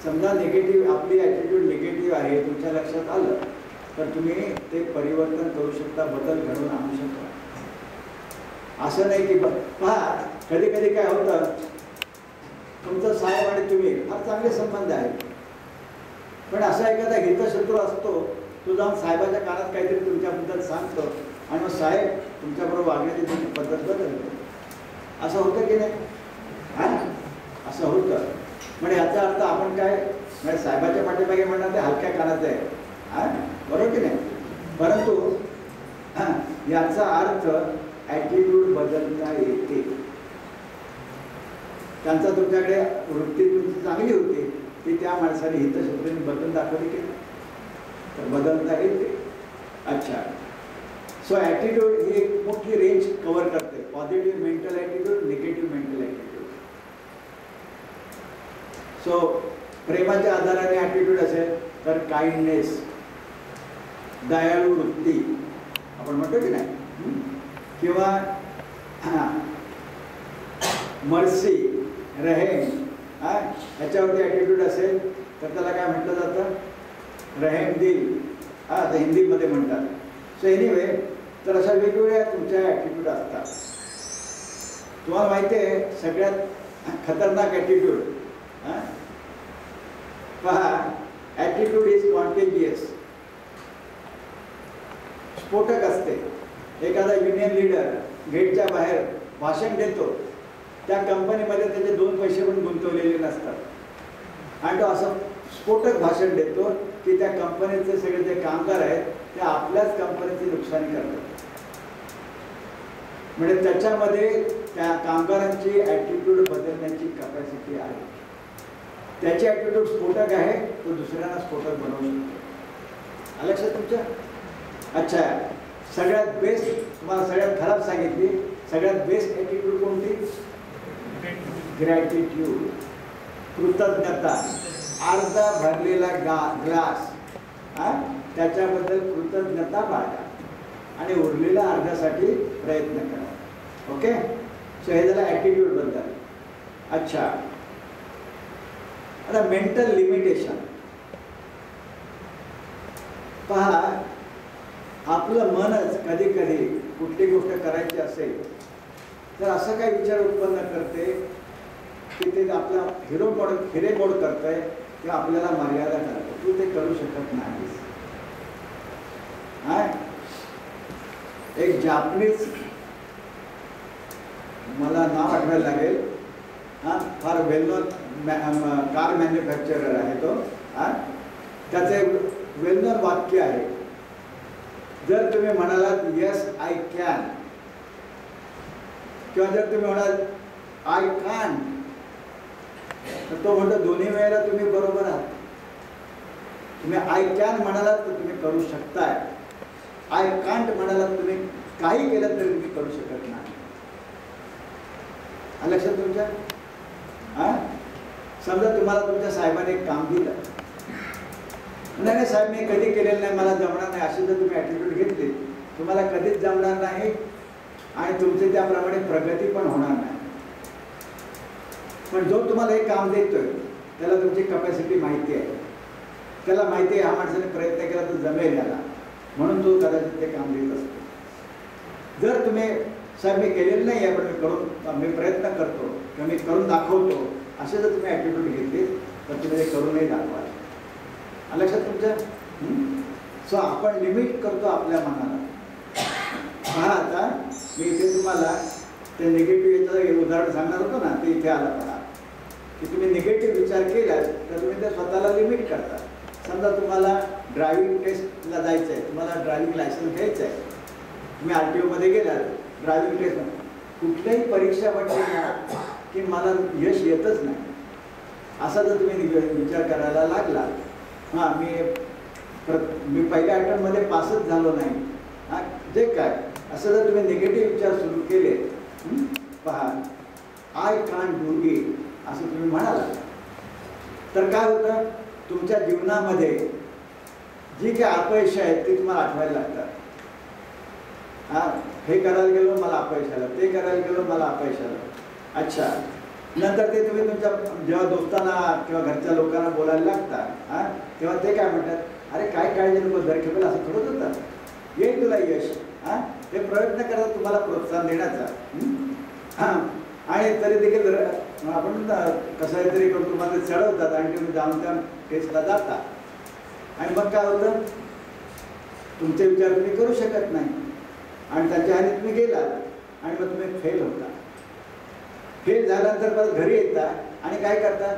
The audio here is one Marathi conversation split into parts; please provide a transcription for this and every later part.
समजा निगेटिव्ह आपली ॲटिट्यूड निगेटिव्ह आहे तुमच्या लक्षात आलं तर तुम्ही ते परिवर्तन करू शकता, बदल घडवून आणू शकता। असं नाही की पहा कधी कधी काय होतं, तुमचं साहेब आणि तुम्ही फार चांगले संबंध आहेत, पण असा एखादा हितशत्रू असतो तो जाऊन साहेबाच्या कानात काहीतरी तुमच्याबद्दल सांगतो आणि मग साहेब तुमच्याबरोबर वागण्याची तुमची पद्धत बदलते। असं होतं की नाही? हां, असं होतं। म्हणजे याचा अर्थ आपण काय म्हणजे साहेबाच्या पाठीमागे म्हणणार ते हलक्या कानाचं आहे, हां बरोबर की नाही? परंतु याचा अर्थ ॲटिट्यूड बदलता येते। त्यांचा तुमच्याकडे वृत्ती तुमची चांगली होती ती त्या माणसाने हितशत्रूंनी बदलून दाखवली की तर बदलता येते। अच्छा, सो ॲटिट्यूड ही एक मोठी रेंज कव्हर करते, positive mental attitude, negative mental attitude. So प्रेमाच्या आधाराने ॲटिट्यूड असेल तर काइंडनेस, दयाळू वृत्ती आपण म्हणतो की नाही, किंवा मर्सी, रहेम, ह्याच्यावरती ॲटिट्यूड असेल तर त्याला काय म्हटलं जातं? रहेम दिल, तर हिंदीमध्ये म्हणतात। सो एनिवे, तर अशा वेगवेगळ्या तुमच्या ॲटिट्यूड असतात। तुम्हाला माहिती आहे सगळ्यात खतरनाक ॲटिट्यूड, पहा ॲटिट्यूड इज कॉन्टेजियस, स्फोटक असते। एखादा युनियन लीडर गेटच्या बाहेर भाषण देतो, त्या कंपनीमध्ये त्याचे 2 पैसे पण गुंतवलेले नसतात आणि तो असं स्फोटक भाषण देतो की त्या कंपनीचे सगळे जे कामगार आहेत ते आपल्याच कंपनीची नुकसानी करतात। म्हणजे त्याच्यामध्ये त्या कामगारांची ॲटिट्यूड बदलण्याची कॅपॅसिटी आहे। त्याची ॲटिट्यूड स्फोटक आहे, तो दुसऱ्यांना स्फोटक बनवू शकतो। लक्षात तुमच्या? अच्छा, सगळ्यात बेस्ट तुम्हाला सगळ्यात खराब सांगितली, सगळ्यात बेस्ट ॲटिट्यूड कोणती? ग्रॅटिट्यूड, कृतज्ञता। अर्धा भरलेला ग्लास, त्याच्याबद्दल कृतज्ञता बाळगा आणि उरलेल्या अर्ध्यासाठी प्रयत्न करा। ओके, सो हे झालं ॲटिट्यूड बद्दल। अच्छा, आता मेंटल लिमिटेशन पहा, आपलं मनच कधी कधी कुठली गोष्ट करायची असेल तर असं काही विचार उत्पन्न करते की ते आपला हिरेमोड करतंय किंवा आपल्याला मर्यादा करतं, तू ते करू शकत नाहीस। एक जापनीज, मला नाव आठवायला लागेल, फार वेल नोन कार मॅन्युफॅक्चरर आहे तो, त्याचे वेल नोन वाक्य आहे, जर तुम्ही म्हणालात येस आय कॅन किंवा जर तुम्ही म्हणाल आय कांट, तर तो म्हणतो दोन्ही वेळेला तुम्ही बरोबर आहात। तुम्ही आय कॅन म्हणालात तर तुम्ही करू शकताय, आय कांट म्हणालात तुम्ही काही केलं तरी तुम्ही करू शकत नाही। लक्षात तुमच्या? समजा तुम्हाला तुमच्या साहेबाने एक काम दिलं, नाही साहेब मी कधी केलेलं नाही, मला जमणार नाही, अशी जर तुम्ही ॲटिट्यूड घेतली तुम्हाला कधीच जमणार नाही आणि तुमची त्याप्रमाणे प्रगती पण होणार नाही। पण जो तुम्हाला एक काम देतोय त्याला तुमची कॅपॅसिटी माहिती आहे, त्याला माहिती आहे हा माणसाने प्रयत्न केला तर जमेल याला, म्हणून तो कदाचित ते काम देत असतो। जर तुम्ही साहेब मी केलेलं नाही आहे पण मी प्रयत्न करतो किंवा मी करून दाखवतो, असे जर तुम्ही ॲटिट्यूड घेतली तर तुम्ही ते करूनही दाखवाल। लक्षात तुमच्या? सो आपण लिमिट करतो आपल्या मनाला। पहा आता मी इथे तुम्हाला ते निगेटिव्ह याचं उदाहरण सांगणार होतो ना, ते इथे आलं पहा की तुम्ही निगेटिव्ह विचार केला तर तुम्ही ते स्वतःला लिमिट करता। समजा तुम्हाला ड्रायव्हिंग टेस्टला जायचं आहे, तुम्हाला ड्रायव्हिंग लायसन्स घ्यायचं आहे, तुम्ही RTO मध्ये गेलात, ड्रायव्हिंग टेस्ट कुठल्याही परीक्षा वाटली ना की मला यश येतच नाही, असा जर तुम्ही विचार करायला लागला, मी पहिल्या अटेम्प्टमध्ये पासच झालो नाही, जे काय असं जर तुम्ही निगेटिव्ह विचार सुरू केले, पहा आय कांट डू इट असं तुम्ही म्हणाला तर काय होतं, तुमच्या जीवनामध्ये जी काही अपयश आहेत ती तुम्हाला आठवायला लागतात। हे करायला गेलो मला अपयश आलं, ते करायला गेलो मला अपयश आलं। अच्छा, नंतर ते तुम्ही तुमच्या जेव्हा दोस्तांना किंवा घरच्या लोकांना बोलायला लागता तेव्हा ते काय म्हणतात, अरे काय काळजी नको, दर खेपेल असं थोडंच होतं, येईल तुला यश. ते प्रयत्न करतात तुम्हाला प्रोत्साहन देण्याचा. आणि तरी देखील आपण कसं तरी करून तुम्हाला चढवतात आणि तुम्ही जाऊन त्या टेस्टला जाता. आणि मग काय होतं, तुमचे विचार तुम्ही करू शकत नाही आणि त्यांच्या हानी तुम्ही गेलात आणि मग तुम्ही फेल होता. फेल झाल्यानंतर परत घरी येता आणि काय करतात,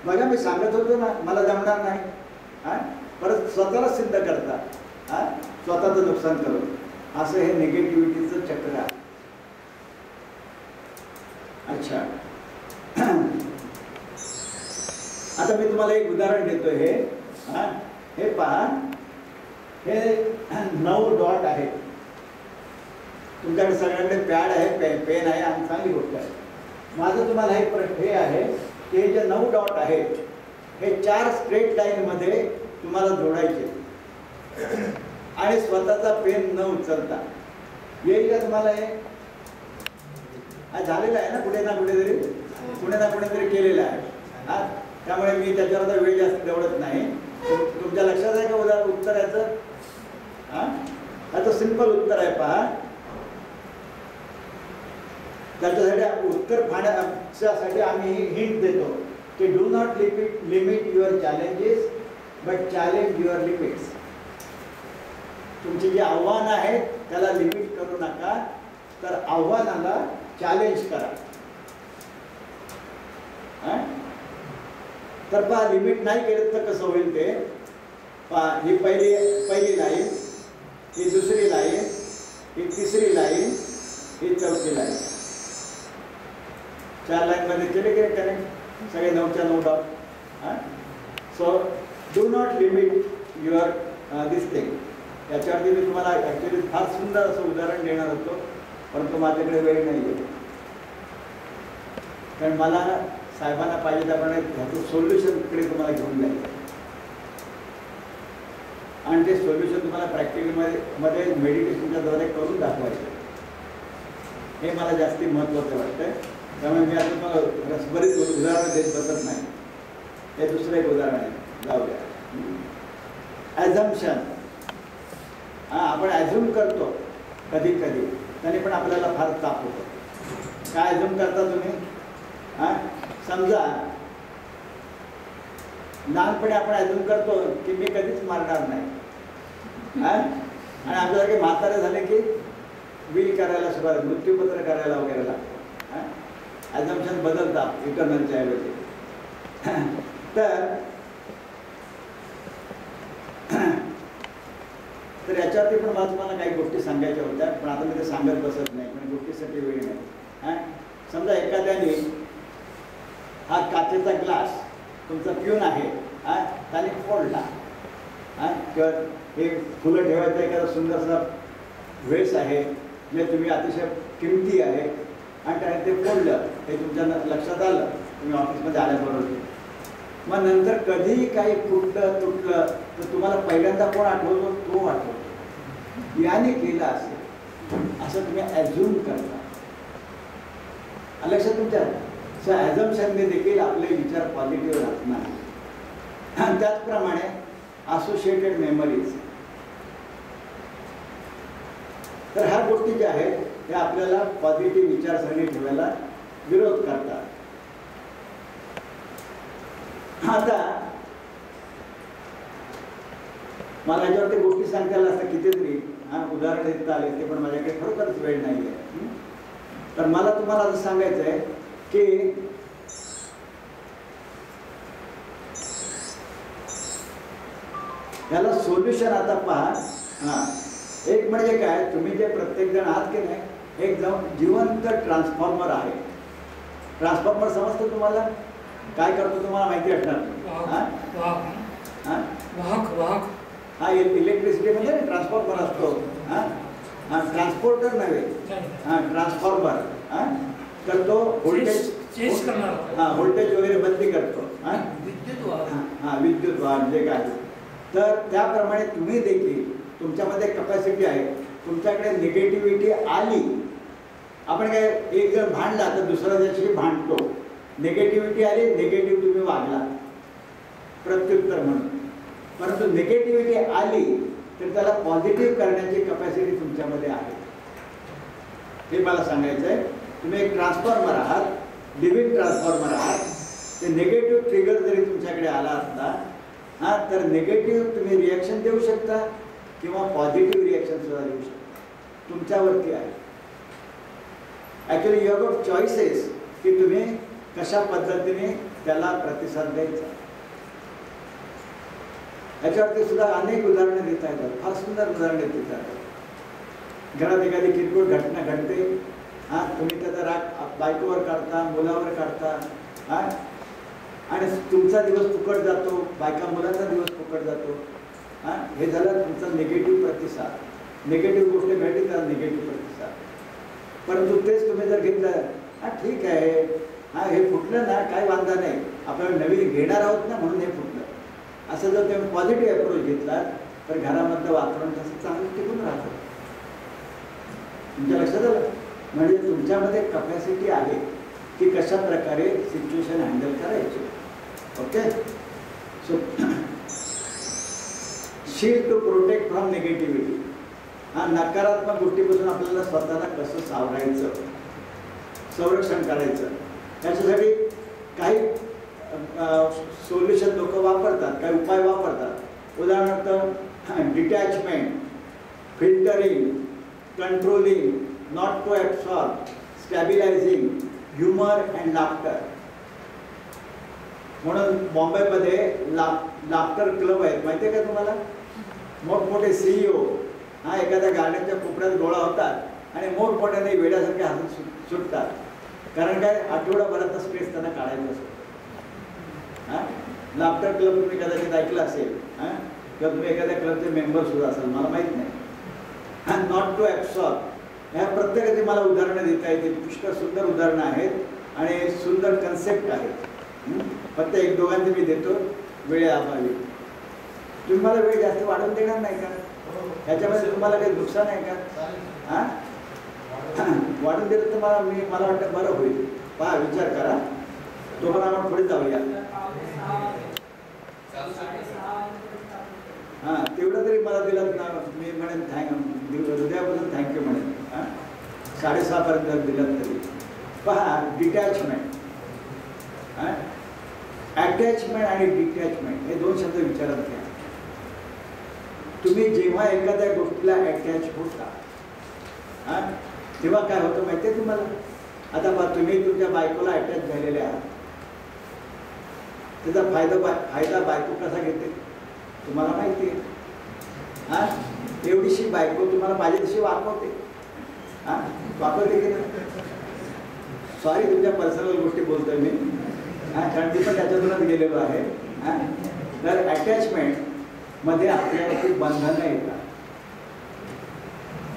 बघा मी सांगत होतो ना मला जमणार नाही, परत स्वतःला सिद्ध करतात, स्वतःचं नुकसान करून. असं हे निगेटिव्हिटीचं चक्र आहे. अच्छा, आता मी तुम्हाला एक उदाहरण देतो. हे पहा, हे 9 डॉट आहेत. तुमच्याकडे सगळ्यांकडे पॅड आहे, पेन आहे आणि चांगली गोष्ट आहे. माझं तुम्हाला हे आहे की हे जे 9 डॉट आहेत हे 4 स्ट्रेट लाईनमध्ये तुम्हाला जोडायचे आणि स्वतःचा पेन न उचलता. येईल का तुम्हाला? हे झालेलं आहे ना कुठे ना कुठेतरी केलेलं आहे. त्यामुळे मी त्याच्यावर आता वेळ जास्त निवडत नाही. तुमच्या लक्षात आहे का उत्तर याचं? याचं सिंपल उत्तर आहे पहा. त्याच्यासाठी उत्तर पाहण्यासाठी आम्ही हिंट देतो की do not limit your challenges but challenge your limits. तुमची जी आव्हानं आहेत त्याला लिमिट करू नका, तर आव्हानाला चॅलेंज करा. तर पहा, लिमिट नाही केलं तर कसं होईल ते पहा. ही पहिली लाईन, ही दुसरी लाईन, ही तिसरी लाईन, ही चौथी लाईन. 4 लाईनमध्ये केले गेले करेक्ट सगळे 9च्या 9 dot. So do not limit your this thing. याच्यावरती मी तुम्हाला ॲक्च्युली फार सुंदर असं उदाहरण देणार होतो, परंतु माझ्याकडे वेळ नाही आहे. कारण मला साहेबांना पाहिजे त्याप्रमाणे ह्याचं सोल्युशनकडे तुम्हाला घेऊन जायचं आणि ते सोल्युशन तुम्हाला प्रॅक्टिकलमध्ये मेडिटेशनच्याद्वारे करून दाखवायचं. हे मला जास्ती महत्त्वाचं वाटतं. त्यामुळे मी आता तुम्हाला बरीच उदाहरणं देत बसत नाही. हे दुसरं एक उदाहरण आहे, जाऊ द्या. ॲझम्पशन. आपण ॲझ्युम करतो कधी कधी, त्याने पण आपल्याला फार ताप होतो. काय ॲझ्युम करता तुम्ही? समजा लहानपणी आपण ॲझ्युम करतो की मी कधीच मारणार नाही, आणि आमच्यासारखे म्हातारे झाले की विल करायला सुरुवात, मृत्यूपत्र करायला वगैरे लागतं. ॲझम्पशन बदलतात इटर्नलच्या ऐवजी. तर याच्यावरती पण मला तुम्हाला काही गोष्टी सांगायच्या होत्या, पण आता मी ते सांगत बसत नाही, पण गोष्टीसाठी वेळ नाही. समजा एखाद्याने हा काचेचा ग्लास तुमचा पिऊन आहे, त्याने फोडला, किंवा हे फुलं ठेवायचं एखादा सुंदरसा वेस आहे जे तुम्ही अतिशय किमती आहे आणि त्याने ते फोडलं, हे तुमच्या लक्षात आलं तुम्ही ऑफिसमध्ये आल्याबरोबर. मग नंतर कधीही काही फुटलं तुटलं तर तुम्हाला पहिल्यांदा कोण आठवतो? तो आठवतो, याने केलं असेल असं तुम्ही ॲझ्युम करता. लक्षात तुमच्या ॲझम्पशनने देखील आपले विचार पॉझिटिव्ह राहत नाही. त्याचप्रमाणे असोसिएटेड मेमरीज. तर ह्या गोष्टी ज्या आहेत त्या आपल्याला पॉझिटिव्ह विचारसरणी ठेवायला विरोध करतात. आता मला याच्यावरती गोष्टी सांगता आल्या असता कितीतरी उदाहरण देता आले, ते पण माझ्याकडे खरोखरच वेळ नाही आहे. तर मला तुम्हाला असं सांगायचं आहे की याला सोल्युशन आता पहा. एक म्हणजे काय, तुम्ही जे प्रत्येक जण आहात की नाही, एक जिवंत ट्रान्सफॉर्मर आहे. ट्रान्सफॉर्मर समजतो तुम्हाला? काय करतो तुम्हाला माहिती असणार. इलेक्ट्रिसिटी म्हणजे ट्रान्सफॉर्मर असतो. ट्रान्सपोर्टर नव्हे, ट्रान्सफॉर्मर. तर तो व्होल्टेज वगैरे बंदी करतो. विद्युत वाढ जे काय. तर त्याप्रमाणे तुम्ही देखील तुमच्यामध्ये कपॅसिटी आहे. तुमच्याकडे निगेटिव्हिटी आली आपण काय एक जण भांडला तर दुसरा त्याच्याशी भांडतो, निगेटिव्हिटी आली, निगेटिव्ह तुम्ही वागला प्रत्युत्तर म्हणून. परंतु निगेटिव्हिटी आली तर त्याला पॉझिटिव्ह करण्याची कपॅसिटी तुमच्यामध्ये आहे, हे मला सांगायचं आहे. तुम्ही एक ट्रान्सफॉर्मर आहात, लिव्हिंग ट्रान्सफॉर्मर आहात. ते निगेटिव्ह ट्रिगर जरी तुमच्याकडे आला असता हां, तर निगेटिव्ह तुम्ही रिॲक्शन देऊ शकता किंवा पॉझिटिव्ह रिॲक्शन सुद्धा देऊ शकता, तुमच्यावरती आहे. Actually you have got choices की तुम्ही कशा पद्धतीने त्याला प्रतिसाद द्यायचा. याच्यावरती सुद्धा अनेक उदाहरणं देता येतात, फार सुंदर उदाहरणं देता येतात. घरात एखादी किरकोळ घटना घडते, हां, तुम्ही त्याचा राग बायकोवर काढता, मुलावर काढता, हां, आणि तुमचा दिवस फुकट जातो, बायका मुलाचा दिवस फुकट जातो. हां, हे झालं तुमचा निगेटिव्ह प्रतिसाद. निगेटिव्ह गोष्ट भेटली तर निगेटिव्ह प्रतिसाद. परंतु तेच तुम्ही जर घेतलं, हां ठीक आहे, हां हे फुटलं ना, काय वांधा नाही, आपल्याला नवीन घेणार आहोत ना म्हणून हे फुटलं, असं जर तुम्ही पॉझिटिव्ह अप्रोच घेतला तर घरामधलं वातावरण तसं चांगलं टिकून राहतं. तुमच्या लक्षात आलं? म्हणजे तुमच्यामध्ये कपॅसिटी आहे की कशा प्रकारे सिच्युएशन हँडल करायची. Okay, so shield to protect from negativity. हा, नकारात्मक गोष्टीपासून आपल्याला स्वतःला कसं सावरायचं, संरक्षण करायचं, याच्यासाठी काही सोल्युशन लोक वापरतात, काही उपाय वापरतात. उदाहरणार्थ detachment, filtering, controlling, not to absorb, stabilising, humour and laughter. म्हणून बॉम्बेमध्ये लाफ्टर क्लब आहेत, माहिती आहे का तुम्हाला? मोठमोठे CEO हा एखाद्या गार्डनच्या कोपऱ्यात गोळा होतात आणि मोठमोठ्याने वेड्यासारखे हसून सुटतात. कारण काय, आठवडाभराचा स्ट्रेस त्यांना काढायचा असतो. हां, लाफ्टर क्लब तुम्ही कदाचित ऐकलं असेल, हां, किंवा तुम्ही एखाद्या क्लबचे मेंबर सुद्धा असाल, मला माहीत नाही. हां, नॉट टू ॲब्सॉर्ब, ह्या प्रत्येकाची मला उदाहरणं देता येतील. पुष्कळ सुंदर उदाहरणं आहेत आणि सुंदर कन्सेप्ट आहेत. फक्त एक दोघांचे मी देतो वेळेअभावी. तुम्ही मला वेळ जास्त वाढवून देणार नाही का? ह्याच्यामध्ये तुम्हाला काही नुकसान आहे का? हां, वाढून दिलं तर मला वाटतं बरं होईल. पहा, विचार करा, तो पण आपण पुढे जाऊया. हां, तेवढं तरी मला दिलं ना, मी म्हणेन हृदयापासून थँक्यू म्हणेन. हां, 6:30 पर्यंत दिलं तरी. पहा, डिटॅचमेंट, हां, अटॅचमेंट आणि डिटॅचमेंट हे दोन शब्द विचारात घ्या. तुम्ही जेव्हा एखाद्या गोष्टीला अटॅच होता, हां, तेव्हा काय होतं माहिती आहे तुम्हाला? आता पहा, तुम्ही तुमच्या बायकोला अटॅच झालेले आहात, त्याचा फायदा बायको कसा घेते तुम्हाला माहिती आहे. हां, एवढीशी बायको तुम्हाला पाहिजे तशी वापरते. हां, वापरते की नाही? सॉरी, तुमच्या पर्सनल गोष्टी बोलतोय मी. हां, कारण ती पण त्याच्यातूनच गेलेलो आहे. हां, तर अटॅचमेंट मध्ये आपल्यावरती बंधनं येतात.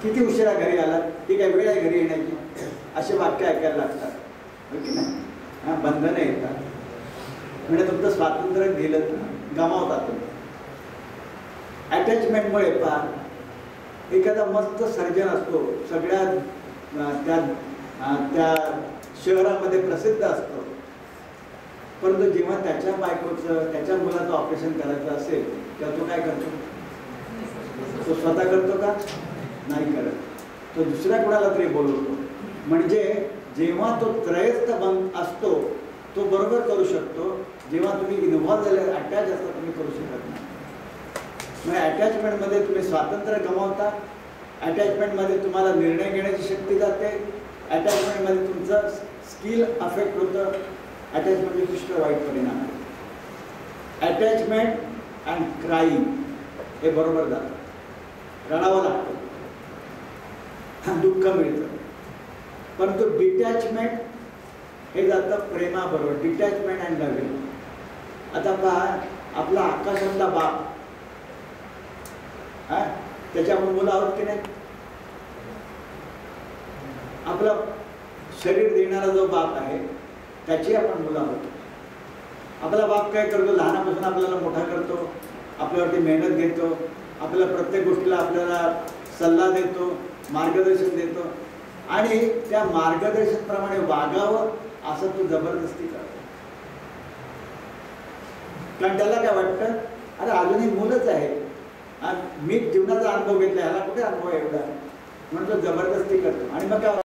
किती उशिरा घरी आलात, ती काय वेळ आहे घरी येण्याची, असे वाक्य ऐकायला लागतात, हो की नाही? हां, बंधनं येतात. म्हणजे तुमचं स्वातंत्र्य गेलं, गमावतात तुम्ही. अटॅचमेंटमुळे पहा, एखादा मस्त सर्जन असतो, सगळ्या त्या शहरामध्ये प्रसिद्ध असतो, परंतु जेव्हा त्याच्या बायकोचं, त्याच्या मुलाचं ऑपरेशन करायचं असेल तेव्हा तो काय करतो? तो स्वतः करतो का? नाही करत. तो दुसऱ्या कोणाला तरी बोलवतो. म्हणजे जेव्हा तो त्रयस्थ असतो तो बरोबर करू शकतो, जेव्हा तुम्ही इन्व्हॉल्व झाले, अटॅच असता, तुम्ही करू शकत नाही. म्हणजे अटॅचमेंटमध्ये तुम्ही स्वातंत्र्य गमावता, अटॅचमेंटमध्ये तुम्हाला निर्णय घेण्याची शक्ती जाते, अटॅचमेंटमध्ये तुमचं स्किल अफेक्ट होतं, अटॅचमेंटचे पुष्कळ वाईट परिणाम आहे. अटॅचमेंट अँड क्राईम हे बरोबर जातं, रडावं लागतं, दुःख मिळतं. परंतु डिटॅचमेंट हे जातं प्रेमाबरोबर, डिटॅचमेंट अँड लव्हिंग. आता पहा, आपला आकाशातला बाप, हां, त्याच्या आपण मुलं आहोत की नाही? आपलं शरीर देणारा जो बाप आहे त्याची आपण मुलं आहोत. आपला बाप काय करतो? लहानापासून आपल्याला मोठा करतो, आपल्यावरती मेहनत घेतो, आपल्याला प्रत्येक गोष्टीला आपल्याला सल्ला देतो, मार्गदर्शन देतो. आणि त्या मार्गदर्शनाप्रमाणे वागावं असं तो जबरदस्ती करतो. कारण त्याला काय वाटतं, अरे अजूनही मुलंच आहे, मी जीवनाचा अनुभव घेतला, ह्याला कुठे अनुभव एवढा, म्हणून तो जबरदस्ती करतो. आणि मग काय